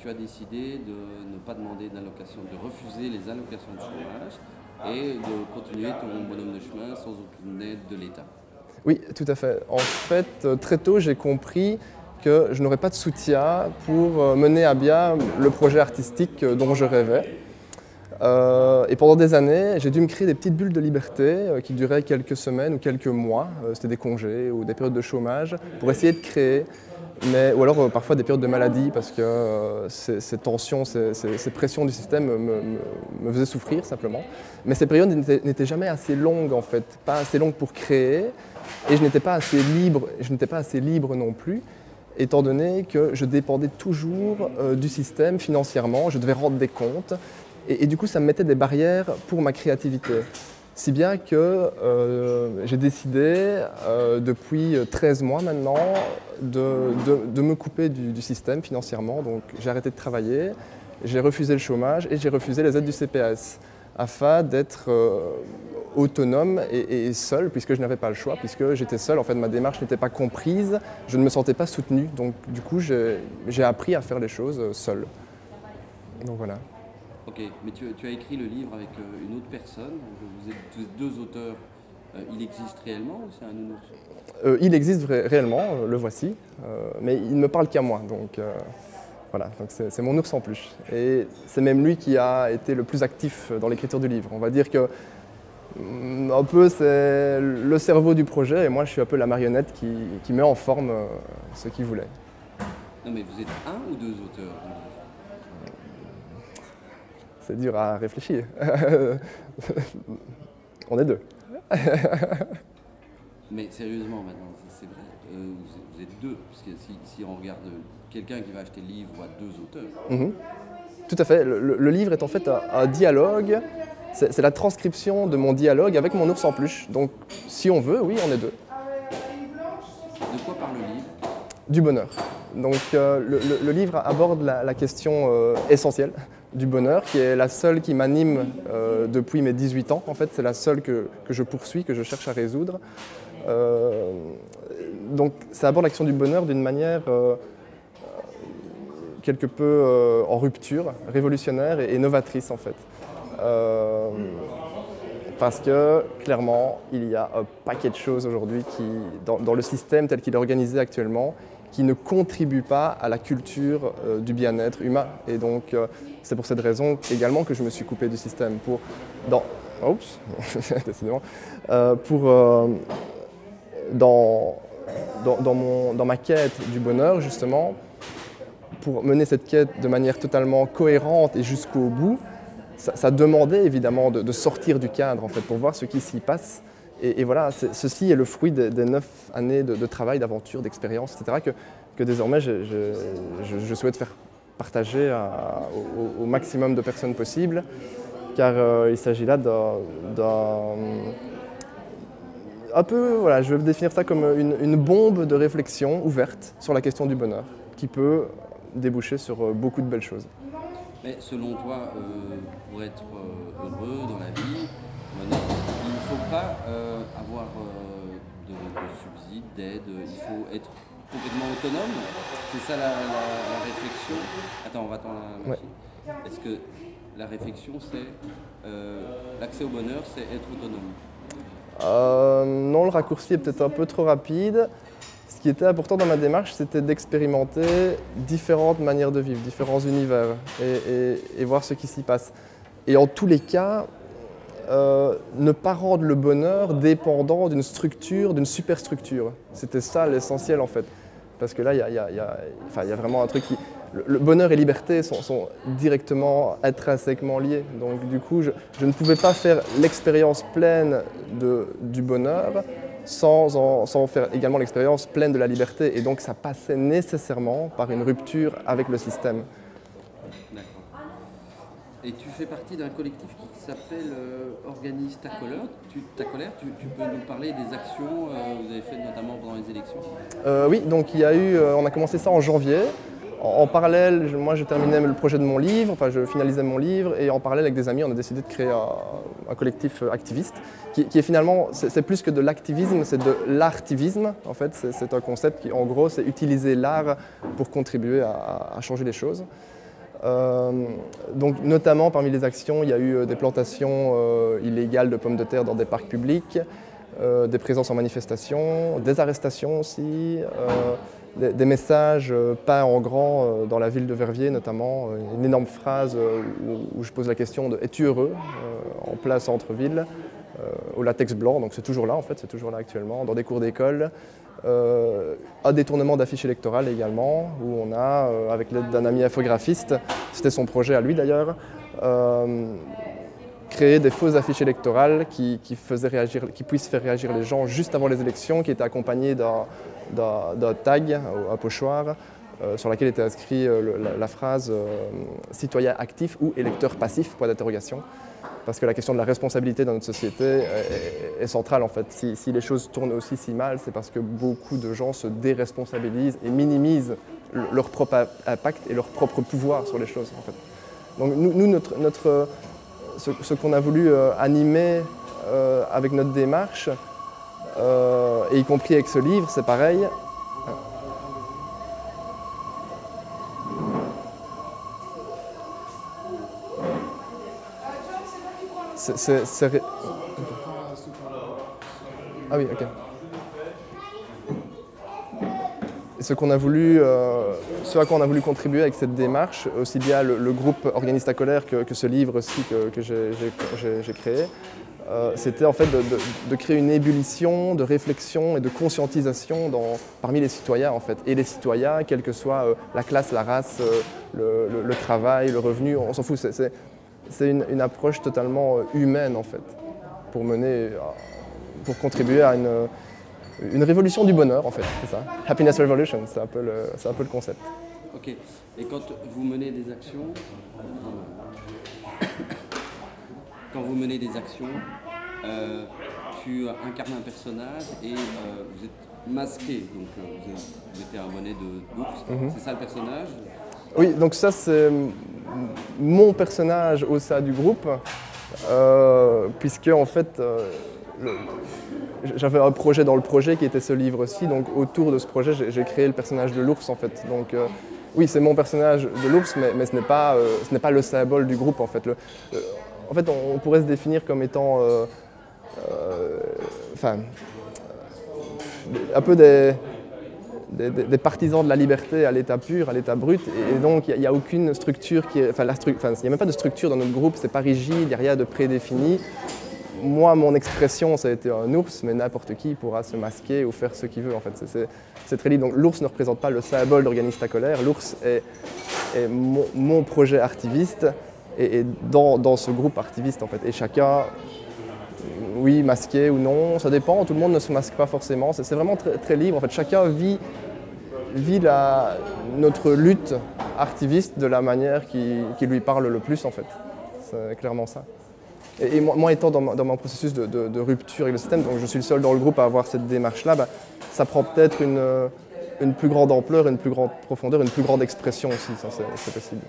Tu as décidé de ne pas demander d'allocation, de refuser les allocations de chômage et de continuer ton bonhomme de chemin sans aucune aide de l'État. Oui, tout à fait. En fait, très tôt, j'ai compris que je n'aurais pas de soutien pour mener à bien le projet artistique dont je rêvais. Et pendant des années, j'ai dû me créer des petites bulles de liberté qui duraient quelques semaines ou quelques mois. C'était des congés ou des périodes de chômage pour essayer de créer. Ou alors parfois des périodes de maladie parce que ces tensions, ces pressions du système me faisaient souffrir simplement. Mais ces périodes n'étaient jamais assez longues en fait, pas assez longues pour créer et je n'étais pas assez libre non plus, étant donné que je dépendais toujours du système financièrement, je devais rendre des comptes et du coup ça me mettait des barrières pour ma créativité. Si bien que j'ai décidé, depuis 13 mois maintenant, de me couper du système financièrement. Donc j'ai arrêté de travailler, j'ai refusé le chômage et j'ai refusé les aides du CPS afin d'être autonome et seul, puisque je n'avais pas le choix, puisque j'étais seul. En fait, ma démarche n'était pas comprise, je ne me sentais pas soutenu. Donc du coup, j'ai appris à faire les choses seul. Donc voilà. Ok, mais tu as écrit le livre avec une autre personne, vous êtes tous deux auteurs. Il existe réellement ou c'est un nounours? Il existe réellement, le voici, mais il ne parle qu'à moi. Donc voilà, donc c'est mon ours en peluche. Et c'est même lui qui a été le plus actif dans l'écriture du livre. On va dire que un peu c'est le cerveau du projet et moi je suis un peu la marionnette qui met en forme ce qu'il voulait. Non mais vous êtes un ou deux auteurs du livre? C'est dur à réfléchir. On est deux. Mais sérieusement maintenant, c'est vrai, vous êtes deux, parce que si on regarde quelqu'un qui va acheter le livre voit deux auteurs. Tout à fait, le livre est en fait un dialogue, c'est la transcription de mon dialogue avec mon ours en peluche. Donc si on veut, oui, on est deux. De quoi parle le livre? Du bonheur. Donc le livre aborde la question essentielle du bonheur, qui est la seule qui m'anime depuis mes 18 ans. En fait, c'est la seule que je poursuis, que je cherche à résoudre. Donc ça aborde l'action du bonheur d'une manière quelque peu en rupture, révolutionnaire et novatrice en fait. Parce que clairement, il y a un paquet de choses aujourd'hui dans le système tel qu'il est organisé actuellement, qui ne contribuent pas à la culture du bien-être humain. Et donc, c'est pour cette raison également que je me suis coupé du système dans ma quête du bonheur, justement, pour mener cette quête de manière totalement cohérente et jusqu'au bout, ça demandait évidemment de sortir du cadre, en fait, pour voir ce qui s'y passe. Et voilà, ceci est le fruit des 9 années de travail, d'aventure, d'expérience, etc., que désormais je souhaite faire partager au maximum de personnes possible, car il s'agit là un peu, voilà, je vais définir ça comme une bombe de réflexion ouverte sur la question du bonheur, qui peut déboucher sur beaucoup de belles choses. Mais selon toi, pour être heureux dans la vie, il ne faut pas avoir de subsides, d'aide, il faut être complètement autonome. C'est ça la réflexion. Attends, on va attendre la machine. Ouais. Est-ce que la réflexion, c'est l'accès au bonheur, c'est être autonome? Non, le raccourci est peut-être un peu trop rapide. Ce qui était important dans ma démarche, c'était d'expérimenter différentes manières de vivre, différents univers et voir ce qui s'y passe. Et en tous les cas, ne pas rendre le bonheur dépendant d'une structure, d'une superstructure. C'était ça l'essentiel en fait. Parce que là, il y a vraiment un truc qui... Le bonheur et liberté sont directement, intrinsèquement liés. Donc du coup, je ne pouvais pas faire l'expérience pleine du bonheur sans faire également l'expérience pleine de la liberté. Et donc ça passait nécessairement par une rupture avec le système. D'accord. Et tu fais partie d'un collectif qui s'appelle Organise ta colère. Tu peux nous parler des actions que vous avez faites notamment pendant les élections? Oui, donc on a commencé ça en janvier. En parallèle, moi je terminais le projet de mon livre, enfin je finalisais mon livre, et en parallèle avec des amis, on a décidé de créer un collectif activiste qui est finalement, c'est plus que de l'activisme, c'est de l'artivisme. En fait, c'est un concept qui, en gros, c'est utiliser l'art pour contribuer à changer les choses. Donc, notamment parmi les actions, il y a eu des plantations illégales de pommes de terre dans des parcs publics, des présences en manifestation, des arrestations aussi, des messages peints en grand dans la ville de Verviers notamment, une énorme phrase où je pose la question de « Es-tu heureux ?» en plein centre-ville, au latex blanc, donc c'est toujours là en fait, c'est toujours là actuellement, dans des cours d'école. Un détournement d'affiches électorales également, où on a, avec l'aide d'un ami infographiste, c'était son projet à lui d'ailleurs, créé des fausses affiches électorales qui puissent faire réagir les gens juste avant les élections, qui étaient accompagnées d'un tag, un pochoir, sur laquelle était inscrit la phrase « citoyen actif » ou « électeur passif », point d'interrogation. Parce que la question de la responsabilité dans notre société est centrale en fait. Si les choses tournent aussi si mal, c'est parce que beaucoup de gens se déresponsabilisent et minimisent leur propre impact et leur propre pouvoir sur les choses en fait. Donc nous ce qu'on a voulu animer avec notre démarche, et y compris avec ce livre, c'est pareil. Ah oui, ok. Ce qu'on a voulu, ce à quoi on a voulu contribuer avec cette démarche, aussi bien le groupe Organiste à colère que ce livre aussi que j'ai créé, c'était en fait de créer une ébullition de réflexion et de conscientisation parmi les citoyens en fait. Et les citoyens, quelle que soit la classe, la race, le travail, le revenu, on s'en fout. C'est une approche totalement humaine en fait, pour contribuer à une révolution du bonheur en fait, c'est ça. Happiness Revolution, c'est un peu le concept. Ok, et quand vous menez des actions, tu incarnes un personnage et vous êtes masqué, donc vous mettez un bonnet d'ours, c'est ça le personnage? Oui, donc ça c'est mon personnage au sein du groupe, puisque en fait j'avais un projet dans le projet qui était ce livre-ci, donc autour de ce projet j'ai créé le personnage de l'ours en fait. Donc oui, c'est mon personnage de l'ours, mais ce n'est pas le symbole du groupe en fait. En fait, on pourrait se définir comme étant un peu des partisans de la liberté à l'état pur, à l'état brut, et donc il n'y a aucune structure il n'y a même pas de structure dans notre groupe, c'est pas rigide, il n'y a rien de prédéfini. Moi, mon expression, ça a été un ours, mais n'importe qui pourra se masquer ou faire ce qu'il veut, en fait. C'est très libre. Donc l'ours ne représente pas le symbole d'Organiste à colère, l'ours est mon projet artiviste, et dans ce groupe artiviste, en fait. Et chacun, oui, masqué ou non, ça dépend, tout le monde ne se masque pas forcément, c'est vraiment très, très libre, en fait. Chacun vit notre lutte artiviste de la manière qui lui parle le plus, en fait. C'est clairement ça. Et moi étant dans mon processus de rupture avec le système, donc je suis le seul dans le groupe à avoir cette démarche-là, ça prend peut-être une plus grande ampleur, une plus grande profondeur, une plus grande expression aussi, ça c'est possible.